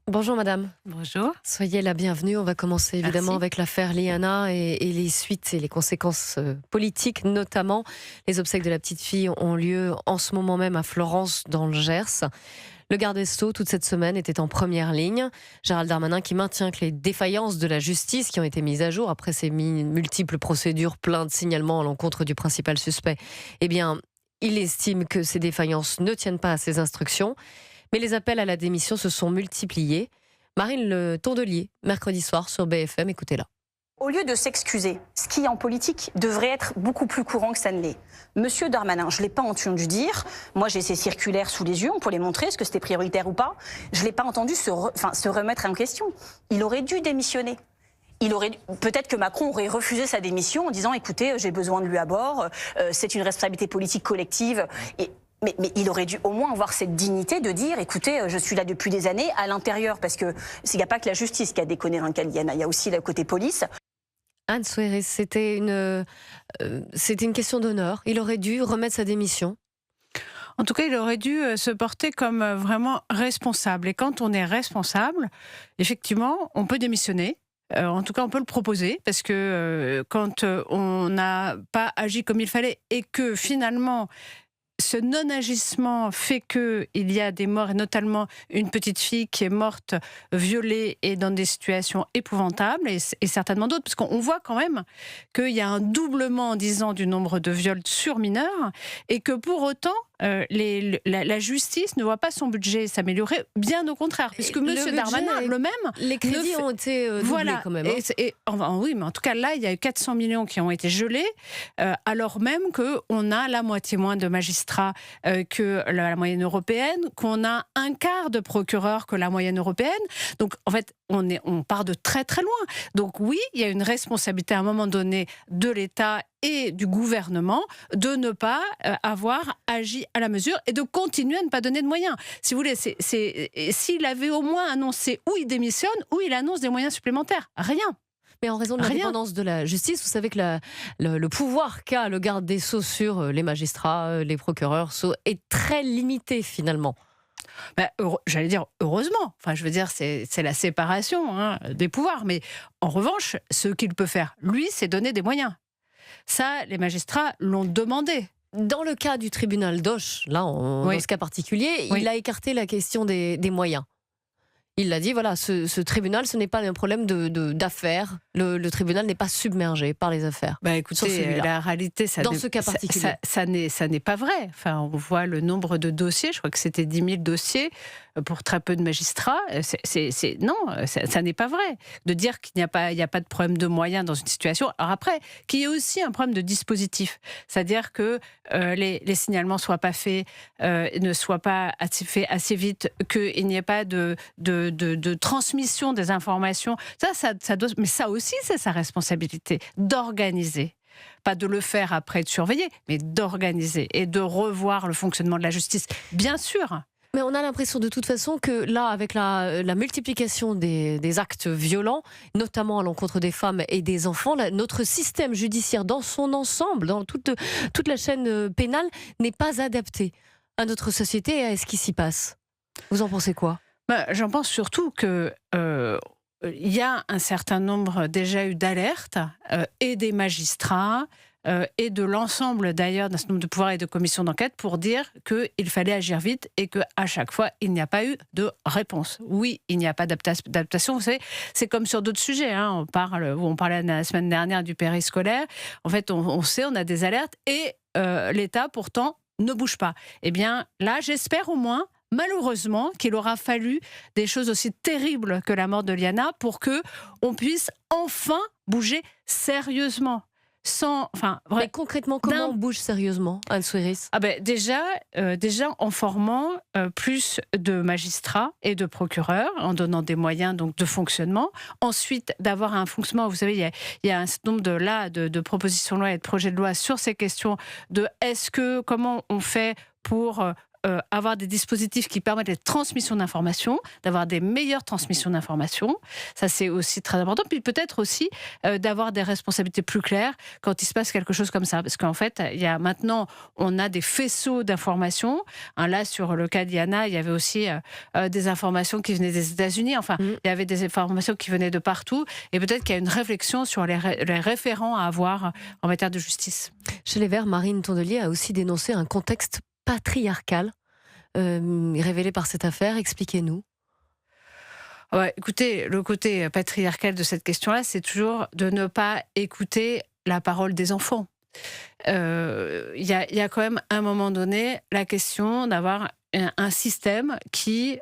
Bonjour madame. Bonjour. Soyez la bienvenue. On va commencer évidemment Merci. avec l'affaire Liana et les suites et les conséquences politiques notamment. Les obsèques de la petite fille ont lieu en ce moment même à Florence dans le Gers. Le garde des Sceaux, toute cette semaine, était en première ligne. Gérald Darmanin qui maintient que les défaillances de la justice qui ont été mises à jour après ces multiples procédures, plaintes, signalements à l'encontre du principal suspect, eh bien, il estime que ces défaillances ne tiennent pas à ses instructions. Mais les appels à la démission se sont multipliés. Marine Le Tondelier, mercredi soir sur BFM, écoutez-la. Au lieu de s'excuser, ce qui en politique devrait être beaucoup plus courant que ça ne l'est. Monsieur Darmanin, je ne l'ai pas entendu dire, moi j'ai ces circulaires sous les yeux, on peut les montrer, est-ce que c'était prioritaire ou pas. Je ne l'ai pas entendu se remettre en question. Il aurait dû démissionner. Peut-être que Macron aurait refusé sa démission en disant écoutez, j'ai besoin de lui à bord, c'est une responsabilité politique collective. Mais il aurait dû au moins avoir cette dignité de dire écoutez, je suis là depuis des années à l'intérieur, parce que il n'y a pas que la justice qui a déconné dans le cas de Liana, il y a aussi le côté police. Anne Souéré, c'était une question d'honneur. Il aurait dû remettre sa démission. En tout cas, il aurait dû se porter comme vraiment responsable. Et quand on est responsable, effectivement, on peut démissionner. En tout cas, on peut le proposer, parce que quand on n'a pas agi comme il fallait et que finalement ce non-agissement fait qu'il y a des morts, et notamment une petite fille qui est morte, violée et dans des situations épouvantables, et certainement d'autres, parce qu'on voit quand même qu'il y a un doublement en 10 ans du nombre de viols sur mineurs, et que pour autant, la justice ne voit pas son budget s'améliorer, bien au contraire, puisque M. Darmanin, le même... Les crédits ont été doublés quand même. Oui, mais en tout cas, là, il y a eu 400 millions qui ont été gelés, alors même qu'on a la moitié moins de magistrats que la moyenne européenne, qu'on a un quart de procureurs que la moyenne européenne. Donc, en fait, on part de très très loin. Donc oui, il y a une responsabilité à un moment donné de l'État et du gouvernement de ne pas avoir agi à la mesure et de continuer à ne pas donner de moyens. Si vous voulez, s'il avait au moins annoncé où il démissionne, où il annonce des moyens supplémentaires. Rien. Mais en raison de l'indépendance de la justice, vous savez que le pouvoir qu'a le garde des Sceaux sur les magistrats, les procureurs, est très limité finalement. J'allais dire heureusement. Enfin, je veux dire, c'est la séparation des pouvoirs. Mais en revanche, ce qu'il peut faire, lui, c'est donner des moyens. Ça, les magistrats l'ont demandé. Dans le cas du tribunal d'Auch, là, dans ce cas particulier, il a écarté la question des moyens. Il l'a dit, voilà, ce tribunal, ce n'est pas un problème d'affaires. Le tribunal n'est pas submergé par les affaires. Écoutez, la réalité, dans ce cas particulier, ça n'est pas vrai. Enfin, on voit le nombre de dossiers. Je crois que c'était 10 000 dossiers pour très peu de magistrats. Non, ça n'est pas vrai. De dire qu'il n'y a pas de problème de moyens dans une situation. Alors après, qu'il y ait aussi un problème de dispositif. C'est-à-dire que les signalements ne soient pas faits, ne soient pas faits assez vite, qu'il n'y ait pas de transmission des informations. Ça doit, mais ça aussi, c'est sa responsabilité d'organiser. Pas de le faire après, de surveiller, mais d'organiser et de revoir le fonctionnement de la justice. Bien sûr. Mais on a l'impression de toute façon que là, avec la multiplication des actes violents, notamment à l'encontre des femmes et des enfants, notre système judiciaire dans son ensemble, dans toute la chaîne pénale, n'est pas adapté à notre société et à ce qui s'y passe. Vous en pensez quoi ? J'en pense surtout que il y a un certain nombre déjà eu d'alertes et des magistrats et de l'ensemble d'ailleurs d'un certain nombre de pouvoirs et de commissions d'enquête pour dire qu'il fallait agir vite et qu'à chaque fois il n'y a pas eu de réponse. Oui, il n'y a pas d'adaptation. Vous savez, c'est comme sur d'autres sujets. On parlait la semaine dernière du périscolaire. En fait, on sait, on a des alertes et l'État pourtant ne bouge pas. Eh bien là, j'espère au moins, malheureusement, qu'il aura fallu des choses aussi terribles que la mort de Liana pour qu'on puisse enfin bouger sérieusement. Mais concrètement, comment on bouge sérieusement, Anne Souéré ? Déjà en formant plus de magistrats et de procureurs, en donnant des moyens donc, de fonctionnement. Ensuite, d'avoir un fonctionnement, vous savez, il y a un certain nombre de propositions de loi et de projets de loi sur ces questions de comment on fait pour avoir des dispositifs qui permettent les transmissions d'informations, d'avoir des meilleures transmissions d'informations. Ça, c'est aussi très important. Puis peut-être aussi d'avoir des responsabilités plus claires quand il se passe quelque chose comme ça. Parce qu'en fait, maintenant, on a des faisceaux d'informations. Là, sur le cas d'Iana, il y avait aussi des informations qui venaient des États-Unis. Enfin, il y avait des informations qui venaient de partout. Et peut-être qu'il y a une réflexion sur les référents à avoir en matière de justice. Chez les Verts, Marine Tondelier a aussi dénoncé un contexte patriarcal révélé par cette affaire. Expliquez-nous. Ouais, écoutez, le côté patriarcal de cette question-là, c'est toujours de ne pas écouter la parole des enfants. Il y a quand même, à un moment donné, la question d'avoir un système qui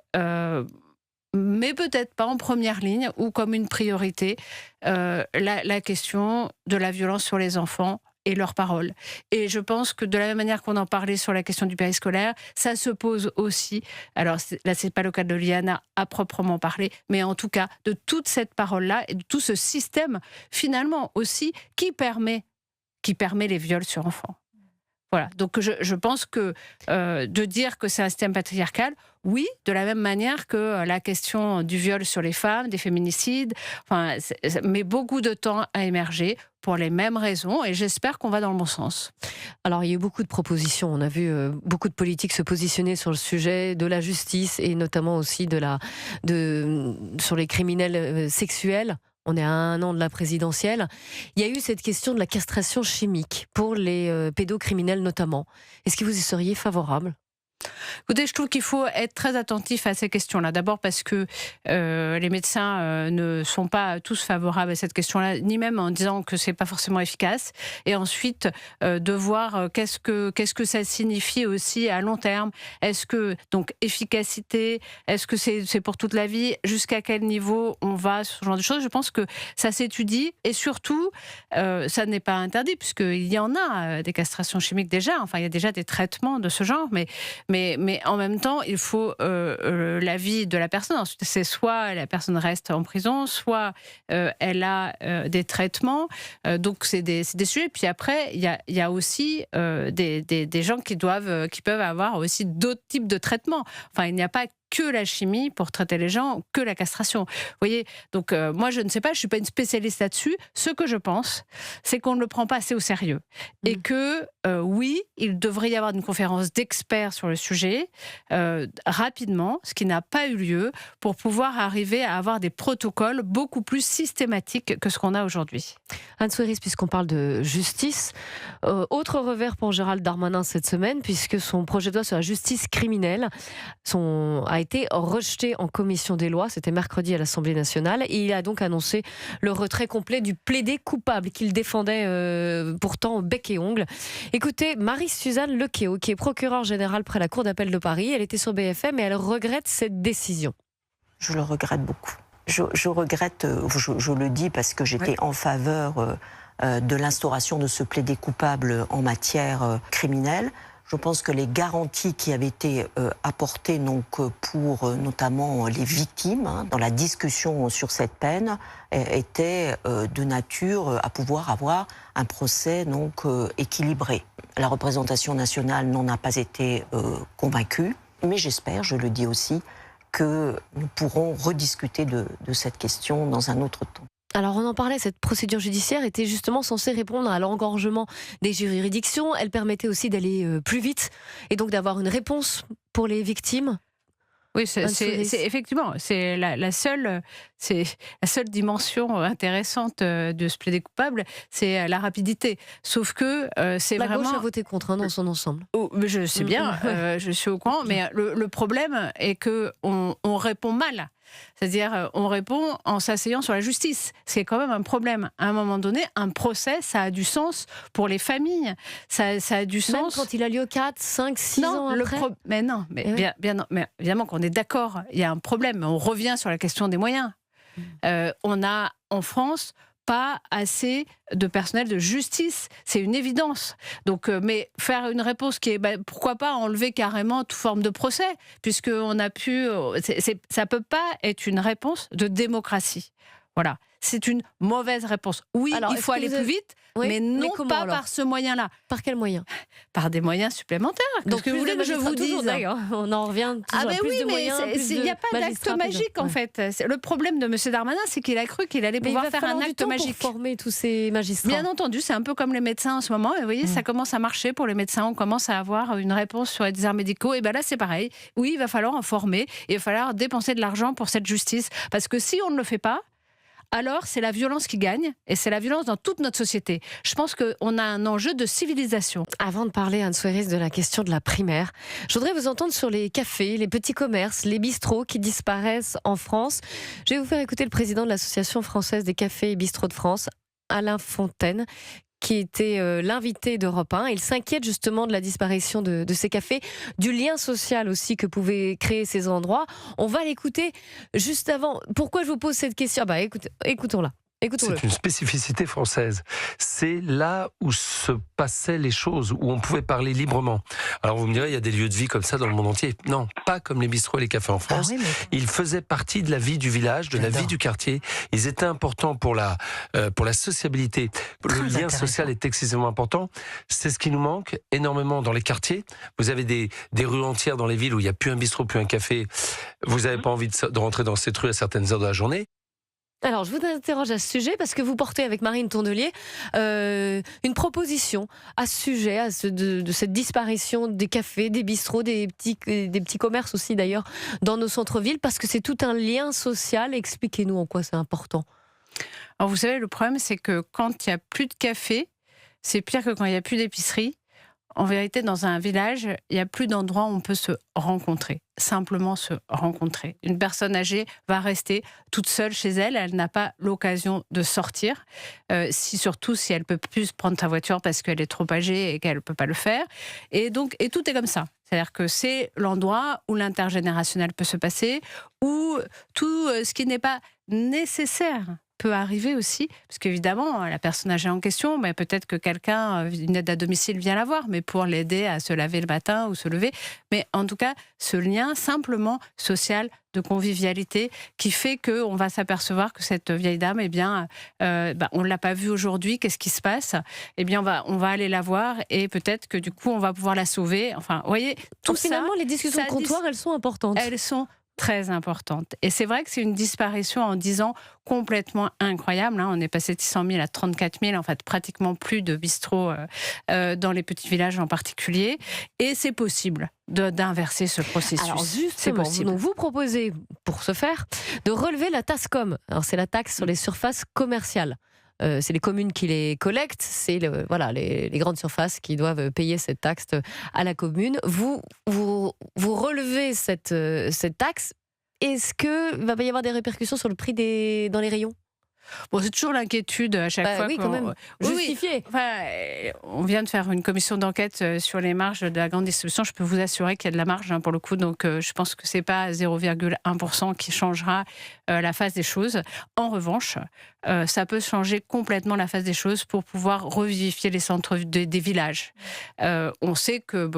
mais peut-être pas en première ligne ou comme une priorité la question de la violence sur les enfants et leurs paroles. Et je pense que de la même manière qu'on en parlait sur la question du périscolaire, ça se pose aussi, alors là c'est pas le cas de Liana à proprement parler, mais en tout cas de toute cette parole-là et de tout ce système finalement aussi qui permet les viols sur enfants. Voilà, donc je pense que de dire que c'est un système patriarcal, oui, de la même manière que la question du viol sur les femmes, des féminicides, enfin, ça met beaucoup de temps à émerger pour les mêmes raisons et j'espère qu'on va dans le bon sens. Alors, il y a eu beaucoup de propositions. On a vu beaucoup de politiques se positionner sur le sujet de la justice et notamment aussi sur les criminels sexuels. On est à 1 an de la présidentielle. Il y a eu cette question de la castration chimique pour les pédocriminels notamment. Est-ce que vous y seriez favorable ? Écoutez, je trouve qu'il faut être très attentif à ces questions-là. D'abord parce que les médecins ne sont pas tous favorables à cette question-là, ni même en disant que c'est pas forcément efficace. Et ensuite, de voir qu'est-ce que ça signifie aussi à long terme. Est-ce que, donc, efficacité, est-ce que c'est pour toute la vie? Jusqu'à quel niveau on va, ce genre de choses? Je pense que ça s'étudie. Et surtout, ça n'est pas interdit, puisqu'il y en a des castrations chimiques déjà. Enfin, il y a déjà des traitements de ce genre, mais en même temps, il faut l'avis de la personne. Ensuite, c'est soit la personne reste en prison, soit elle a des traitements. Donc, c'est des sujets. Puis après, il y a aussi des gens qui peuvent avoir aussi d'autres types de traitements. Enfin, il n'y a pas que la chimie pour traiter les gens, que la castration. Vous voyez, donc moi je ne sais pas, je ne suis pas une spécialiste là-dessus. Ce que je pense, c'est qu'on ne le prend pas assez au sérieux. Et que oui, il devrait y avoir une conférence d'experts sur le sujet rapidement, ce qui n'a pas eu lieu, pour pouvoir arriver à avoir des protocoles beaucoup plus systématiques que ce qu'on a aujourd'hui. Anne Souyris, puisqu'on parle de justice, autre revers pour Gérald Darmanin cette semaine, puisque son projet de loi sur la justice criminelle a été rejeté en commission des lois, c'était mercredi à l'Assemblée nationale, et il a donc annoncé le retrait complet du plaidé coupable qu'il défendait pourtant bec et ongle. Écoutez, Marie-Suzanne Lequéot, qui est procureure générale près la Cour d'appel de Paris, elle était sur BFM et elle regrette cette décision. Je le regrette beaucoup. Je regrette, je le dis parce que j'étais en faveur de l'instauration de ce plaidé coupable en matière criminelle. Je pense que les garanties qui avaient été apportées donc, pour notamment les victimes dans la discussion sur cette peine étaient de nature à pouvoir avoir un procès donc, équilibré. La représentation nationale n'en a pas été convaincue, mais j'espère, je le dis aussi, que nous pourrons rediscuter de cette question dans un autre temps. Alors on en parlait, cette procédure judiciaire était justement censée répondre à l'engorgement des juridictions. Elle permettait aussi d'aller plus vite et donc d'avoir une réponse pour les victimes. Oui, c'est effectivement, c'est la seule dimension intéressante de ce plaidé coupable, c'est la rapidité. Sauf que c'est la vraiment... gauche a voté contre dans son ensemble. Oh, je sais bien, je suis au courant, mais le problème est qu'on répond mal. C'est-à-dire, on répond en s'asseyant sur la justice. C'est quand même un problème. À un moment donné, un procès, ça a du sens pour les familles. Ça a du sens... Même quand il a lieu 4, 5, 6 ans après. Mais non, mais, oui. Mais évidemment qu'on est d'accord, il y a un problème. On revient sur la question des moyens. On a, en France... pas assez de personnel de justice, c'est une évidence. Donc, mais faire une réponse qui est, pourquoi pas enlever carrément toute forme de procès, puisque on a pu, ça peut pas être une réponse de démocratie. Voilà, c'est une mauvaise réponse. Oui, Alors, il faut aller plus vite, Oui, mais non comment, pas alors par ce moyen-là. Par quel moyen? Par des moyens supplémentaires. Donc, Qu'est-ce que vous voulez que je vous dise? D'ailleurs, on en revient toujours à plus de moyens. Il n'y a pas d'acte magique, en fait. Le problème de M. Darmanin, c'est qu'il a cru qu'il allait pouvoir faire un acte magique. Pour former tous ces magistrats. Bien entendu, c'est un peu comme les médecins en ce moment. Et vous voyez, ça commence à marcher pour les médecins. On commence à avoir une réponse sur les déserts médicaux. Et bien là, c'est pareil. Oui, il va falloir en former. Et il va falloir dépenser de l'argent pour cette justice. Parce que si on ne le fait pas, alors c'est la violence qui gagne, et c'est la violence dans toute notre société. Je pense qu'on a un enjeu de civilisation. Avant de parler, Anne Soeris, de la question de la primaire, je voudrais vous entendre sur les cafés, les petits commerces, les bistrots qui disparaissent en France. Je vais vous faire écouter le président de l'Association française des cafés et bistrots de France, Alain Fontaine, qui était l'invité d'Europe 1. Il s'inquiète justement de la disparition de ces cafés, du lien social aussi que pouvaient créer ces endroits. On va l'écouter juste avant. Pourquoi je vous pose cette question? Écoutons-la. C'est une spécificité française. C'est là où se passaient les choses, où on pouvait parler librement. Alors vous me direz, il y a des lieux de vie comme ça dans le monde entier. Non, pas comme les bistrots et les cafés en France. Ils faisaient partie de la vie du village, de la vie du quartier. Ils étaient importants pour la sociabilité. Le lien social est excessivement important. C'est ce qui nous manque énormément dans les quartiers. Vous avez des rues entières dans les villes où il n'y a plus un bistrot, plus un café. Vous n'avez pas envie de rentrer dans cette rue à certaines heures de la journée. Alors, je vous interroge à ce sujet parce que vous portez avec Marine Tondelier une proposition à ce sujet, de cette disparition des cafés, des bistrots, des petits commerces aussi d'ailleurs dans nos centres-villes, parce que c'est tout un lien social. Expliquez-nous en quoi c'est important. Alors vous savez, le problème, c'est que quand il n'y a plus de café, c'est pire que quand il n'y a plus d'épicerie. En vérité, dans un village, il n'y a plus d'endroit où on peut se rencontrer, simplement se rencontrer. Une personne âgée va rester toute seule chez elle, elle n'a pas l'occasion de sortir, surtout si elle ne peut plus prendre sa voiture parce qu'elle est trop âgée et qu'elle ne peut pas le faire. Et tout est comme ça. C'est-à-dire que c'est l'endroit où l'intergénérationnel peut se passer, où tout ce qui n'est pas nécessaire peut arriver aussi, parce qu'évidemment, la personne âgée en question, mais peut-être que quelqu'un, une aide à domicile vient la voir, mais pour l'aider à se laver le matin ou se lever. Mais en tout cas, ce lien simplement social, de convivialité, qui fait qu'on va s'apercevoir que cette vieille dame, on ne l'a pas vue aujourd'hui, qu'est-ce qui se passe? Eh bien, on va aller la voir et peut-être que du coup, on va pouvoir la sauver. Enfin, vous voyez, tout ça... Finalement, les discussions de comptoir, elles sont importantes. Elles sont très importante. Et c'est vrai que c'est une disparition en 10 ans complètement incroyable. On est passé de 600 000 à 34 000, en fait, pratiquement plus de bistrots dans les petits villages en particulier. Et c'est possible d'inverser ce processus. Alors justement, donc vous proposez, pour ce faire, de relever la TASCOM. Alors c'est la taxe sur les surfaces commerciales. C'est les communes qui les collectent, c'est les grandes surfaces qui doivent payer cette taxe à la commune. Vous relevez cette taxe. Est-ce qu'il va y avoir des répercussions sur le prix dans les rayons? Bon, c'est toujours l'inquiétude à chaque fois. Oui, quand même. Justifié. On vient de faire une commission d'enquête sur les marges de la grande distribution. Je peux vous assurer qu'il y a de la marge pour le coup. Donc, je pense que c'est pas 0,1% qui changera la face des choses. En revanche, ça peut changer complètement la face des choses pour pouvoir revivifier les centres des villages. On sait que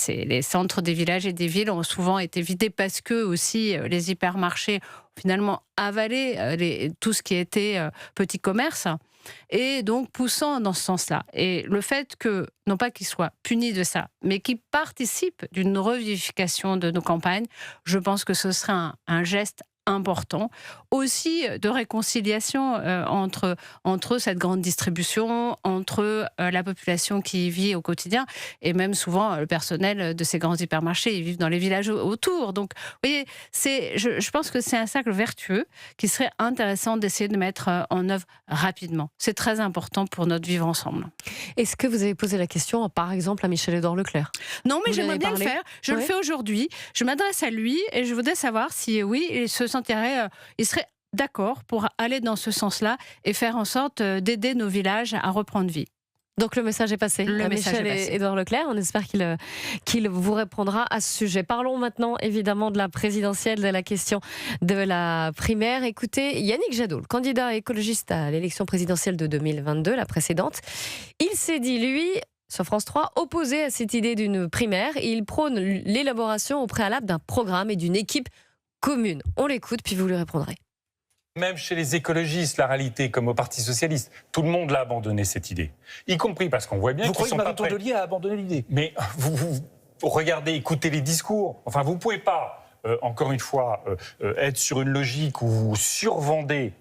les centres des villages et des villes ont souvent été vidés parce que aussi les hypermarchés finalement avalé tout ce qui était petit commerce, et donc poussant dans ce sens-là. Et le fait que, non pas qu'ils soient punis de ça, mais qu'ils participent d'une revivification de nos campagnes, je pense que ce serait un geste important, aussi de réconciliation entre cette grande distribution, entre la population qui y vit au quotidien, et même souvent le personnel de ces grands hypermarchés, ils vivent dans les villages autour. Donc, vous voyez, je pense que c'est un cercle vertueux qui serait intéressant d'essayer de mettre en œuvre rapidement. C'est très important pour notre vivre ensemble. Est-ce que vous avez posé la question, par exemple, à Michel-Édouard Leclerc? Non, mais j'aimerais bien le faire. Je le fais aujourd'hui. Je m'adresse à lui et je voudrais savoir si, oui, il serait d'accord pour aller dans ce sens-là et faire en sorte d'aider nos villages à reprendre vie. Donc le message est passé. Michel-Édouard Leclerc, on espère qu'il vous répondra à ce sujet. Parlons maintenant évidemment de la présidentielle, de la question de la primaire. Écoutez, Yannick Jadot, le candidat écologiste à l'élection présidentielle de 2022, la précédente, il s'est dit, lui, sur France 3, opposé à cette idée d'une primaire. Il prône l'élaboration au préalable d'un programme et d'une équipe commune. On l'écoute, puis vous lui répondrez. Même chez les écologistes, la réalité, comme au Parti socialiste, tout le monde l'a abandonné cette idée. Y compris parce qu'on voit bien qu'ils sont pas prêts. Tondelier a abandonné l'idée. Mais vous regardez, écoutez les discours. Enfin, vous pouvez pas, encore une fois, être sur une logique où vous survendez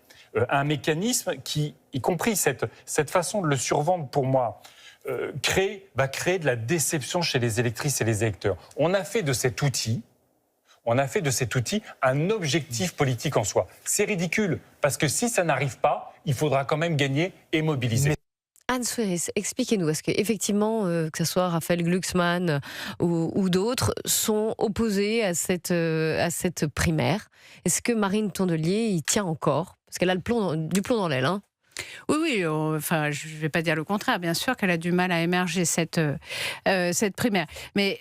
un mécanisme qui, y compris cette façon de le survendre pour moi, va créer de la déception chez les électrices et les électeurs. On a fait de cet outil un objectif politique en soi. C'est ridicule, parce que si ça n'arrive pas, il faudra quand même gagner et mobiliser. Anne Souhairis, expliquez-nous, est-ce qu'effectivement, que ce soit Raphaël Glucksmann ou d'autres, sont opposés à cette primaire? Est-ce que Marine Tondelier y tient encore? Parce qu'elle a du plomb dans l'aile, hein. Oui, enfin, je ne vais pas dire le contraire. Bien sûr qu'elle a du mal à émerger cette primaire. Mais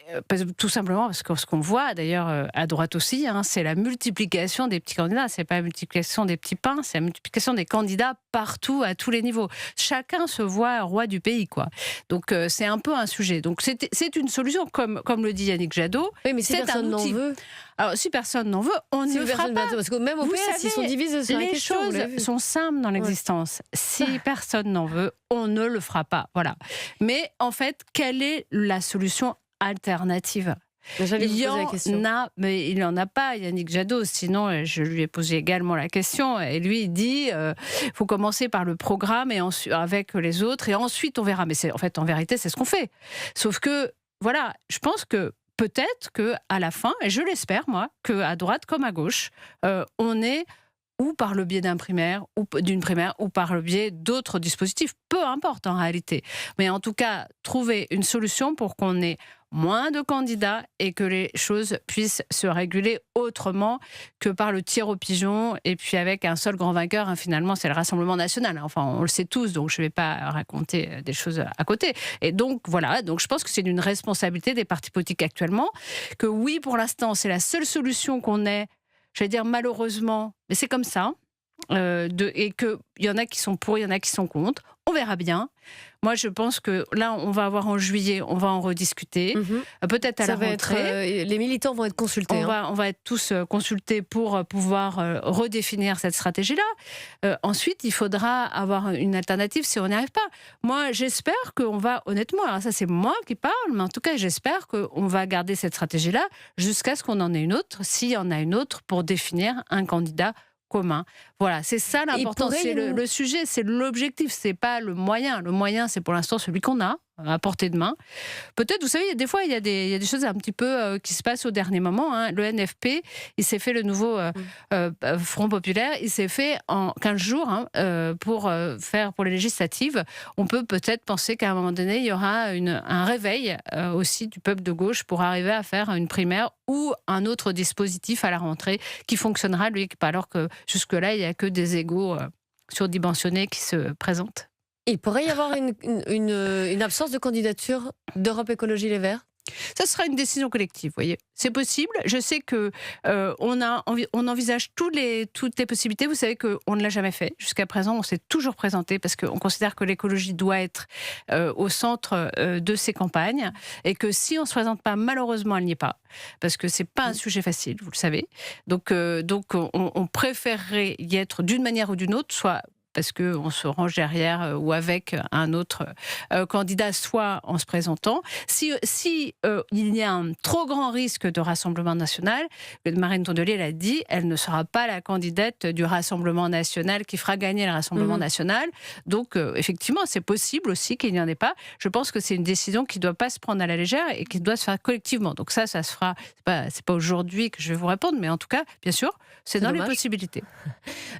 tout simplement parce que ce qu'on voit, d'ailleurs, à droite aussi, hein, c'est la multiplication des petits candidats. Ce n'est pas la multiplication des petits pains, c'est la multiplication des candidats partout, à tous les niveaux. Chacun se voit roi du pays, quoi. Donc, c'est un peu un sujet. Donc, c'est une solution, comme le dit Yannick Jadot. Oui, mais si personne n'en veut... Alors, si personne n'en veut, on ne le fera pas. Parce que même au PS, ils sont divisés sur la question. Les choses sont simples dans l'existence. Si personne n'en veut, on ne le fera pas. Voilà. Mais en fait, quelle est la solution alternative ? Il y en a, mais il n'en a pas, Yannick Jadot. Sinon, je lui ai posé également la question. Et lui, il dit faut commencer par le programme et avec les autres, et ensuite on verra. Mais en fait, en vérité, c'est ce qu'on fait. Sauf que, voilà, je pense que peut-être qu'à la fin, et je l'espère, moi, qu'à droite comme à gauche, on est ou par le biais d'une primaire, ou par le biais d'autres dispositifs, peu importe en réalité. Mais en tout cas, trouver une solution pour qu'on ait moins de candidats et que les choses puissent se réguler autrement que par le tir au pigeon et puis avec un seul grand vainqueur, hein, finalement, c'est le Rassemblement national. Enfin, on le sait tous, donc je ne vais pas raconter des choses à côté. Et donc, voilà, donc je pense que c'est une responsabilité des partis politiques actuellement, que oui, pour l'instant, c'est la seule solution qu'on ait, j'allais dire malheureusement, mais c'est comme ça, et qu'il y en a qui sont pour, il y en a qui sont contre. On verra bien. Moi, je pense que là, on va avoir en juillet, on va en rediscuter. Peut-être à la rentrée. Les militants vont être consultés. On va être tous consultés pour pouvoir redéfinir cette stratégie-là. Ensuite, il faudra avoir une alternative si on n'y arrive pas. Moi, j'espère qu'on va, honnêtement, alors ça c'est moi qui parle, mais en tout cas, j'espère qu'on va garder cette stratégie-là jusqu'à ce qu'on en ait une autre, s'il y en a une autre, pour définir un candidat commun. Voilà, c'est ça l'important, c'est le sujet, c'est l'objectif, c'est pas le moyen. Le moyen, c'est pour l'instant celui qu'on a à portée de main. Peut-être, vous savez, des fois, il y a des choses un petit peu qui se passent au dernier moment. Hein. Le NFP, il s'est fait le nouveau Front Populaire, il s'est fait en 15 jours pour faire pour les législatives. On peut peut-être penser qu'à un moment donné, il y aura un réveil aussi du peuple de gauche pour arriver à faire une primaire ou un autre dispositif à la rentrée qui fonctionnera, lui, alors que jusque-là, il n'y a que des égos surdimensionnés qui se présentent. Il pourrait y avoir une absence de candidature d'Europe Écologie Les Verts? Ça sera une décision collective, vous voyez. C'est possible. Je sais que on envisage toutes les possibilités. Vous savez qu'on ne l'a jamais fait. Jusqu'à présent, on s'est toujours présenté parce qu'on considère que l'écologie doit être au centre de ces campagnes et que si on ne se présente pas, malheureusement, elle n'y est pas. Parce que c'est pas un sujet facile, vous le savez. Donc on préférerait y être d'une manière ou d'une autre, soit parce qu'on se range derrière ou avec un autre candidat, soit en se présentant. Si il y a un trop grand risque de Rassemblement national, Marine Tondelier l'a dit, elle ne sera pas la candidate du Rassemblement national qui fera gagner le Rassemblement national. Donc, effectivement, c'est possible aussi qu'il n'y en ait pas. Je pense que c'est une décision qui ne doit pas se prendre à la légère et qui doit se faire collectivement. Donc ça se fera, c'est pas aujourd'hui que je vais vous répondre, mais en tout cas, bien sûr, c'est dans les possibilités.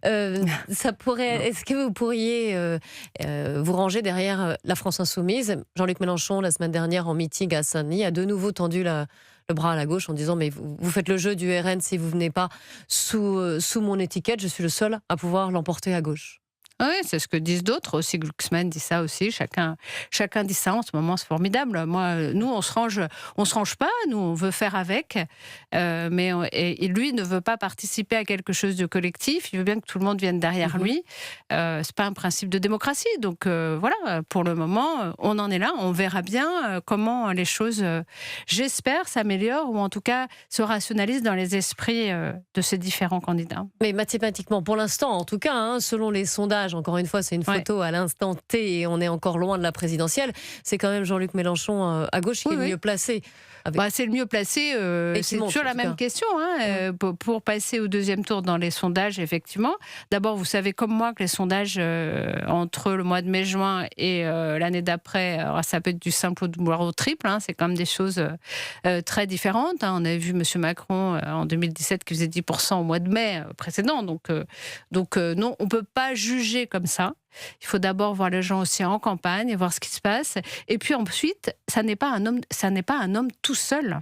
Ça pourrait... Est-ce que vous pourriez vous ranger derrière la France Insoumise? Jean-Luc Mélenchon, la semaine dernière, en meeting à Saint-Denis, a de nouveau tendu le bras à la gauche en disant mais vous faites le jeu du RN si vous venez pas sous mon étiquette, je suis le seul à pouvoir l'emporter à gauche. Oui, c'est ce que disent d'autres aussi. Glucksmann dit ça aussi. Chacun dit ça en ce moment. C'est formidable. Moi, nous, on se range pas. Nous, on veut faire avec. Et lui ne veut pas participer à quelque chose de collectif. Il veut bien que tout le monde vienne derrière lui. C'est pas un principe de démocratie. Donc voilà. Pour le moment, on en est là. On verra bien comment les choses, j'espère, s'améliorent ou en tout cas se rationalisent dans les esprits de ces différents candidats. Mais mathématiquement, pour l'instant, en tout cas, selon les sondages. Encore une fois, c'est une photo à l'instant T et on est encore loin de la présidentielle. C'est quand même Jean-Luc Mélenchon à gauche qui est le mieux placé. C'est le mieux placé. C'est toujours la même question. Pour passer au deuxième tour dans les sondages, effectivement. D'abord, vous savez comme moi que les sondages entre le mois de mai-juin et l'année d'après, ça peut être du simple ou au triple. C'est quand même des choses très différentes. On avait vu M. Macron en 2017 qui faisait 10% au mois de mai précédent. Donc non, on ne peut pas juger comme ça. Il faut d'abord voir les gens aussi en campagne et voir ce qui se passe. Et puis ensuite, ça n'est pas un homme tout seul.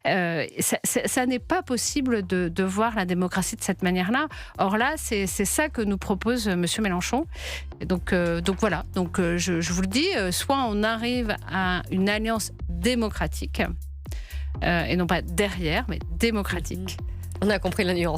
Ça n'est pas possible de voir la démocratie de cette manière-là. Or là, c'est ça que nous propose M. Mélenchon. Et donc voilà. Donc je vous le dis, soit on arrive à une alliance démocratique, et non pas derrière, mais démocratique. On a compris la nuance.